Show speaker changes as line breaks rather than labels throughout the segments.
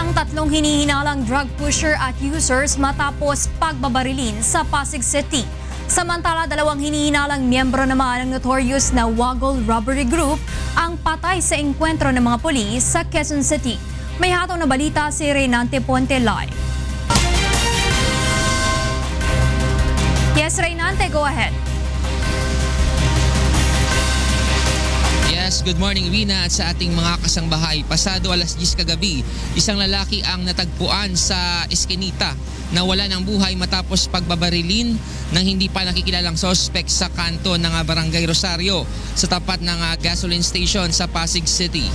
Nasawi ang tatlong hinihinalang drug pusher at users matapos pagbabarilin sa Pasig City. Samantala, dalawang hinihinalang miyembro naman ng notorious na Waggle Robbery Group ang patay sa engkwentro ng mga pulis sa Quezon City. May hatong na balita si Reynante Ponte live. Yes, Reynante, go ahead.
Yes, good morning Rina at sa ating mga kasangbahay. Pasado alas 10 kagabi, isang lalaki ang natagpuan sa Eskinita na wala ng buhay matapos pagbabarilin ng hindi pa nakikilalang sospek sa kanto ng Barangay Rosario sa tapat ng gasoline station sa Pasig City.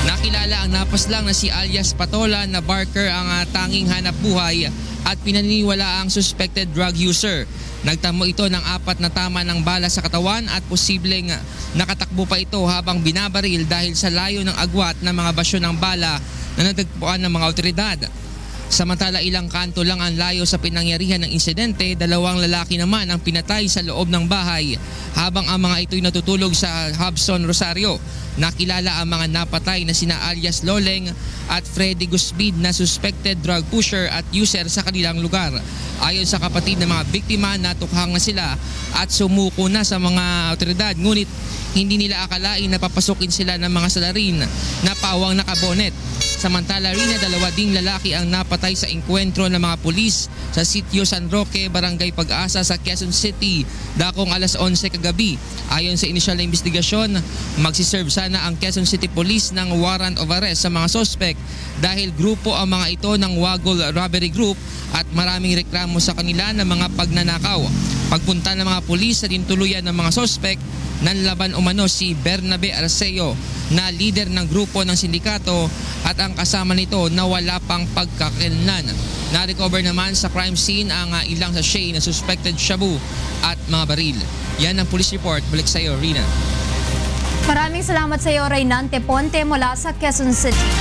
Nakilala ang napaslang na si alias Patola na barker ang tanging hanap buhay at pinaniniwala ang suspected drug user. Nagtamo ito ng 4 na tama ng bala sa katawan at posibleng nakatakbo pa ito habang binabaril dahil sa layo ng agwat ng mga basyo ng bala na natagpuan ng mga otoridad. Samantala, ilang kanto lang ang layo sa pinangyarihan ng insidente, dalawang lalaki naman ang pinatay sa loob ng bahay habang ang mga ito'y natutulog sa Hobson, Rosario. Nakilala ang mga napatay na sina alias Loleng at Freddy Guspid na suspected drug pusher at user sa kanilang lugar. Ayon sa kapatid ng mga biktima, natukhang na sila at sumuko na sa mga otoridad, ngunit hindi nila akalain na papasukin sila ng mga salarin na pawang nakabonet. Samantala rin na 2 ding lalaki ang napatay sa engkwentro ng mga pulis sa sitio San Roque, Barangay Pag-asa sa Quezon City dakong alas 11 kagabi. Ayon sa inisyal na investigasyon, magsiserve sana ang Quezon City Police ng warrant of arrest sa mga sospek dahil grupo ang mga ito ng Waggle Robbery Group at maraming reklamo sa kanila ng mga pagnanakaw. Pagpunta ng mga pulis sa tuluyan ng mga sospek, nanlaban umano si Bernabe Arceo na leader ng grupo ng sindikato at ang kasama nito na wala pang pagkakilnan. Na-recover naman sa crime scene ang ilang sachet na suspected shabu at mga baril. Yan ang police report. Balik sa iyo, Rina.
Maraming salamat sa iyo, Reynante Ponte, mula sa Quezon City.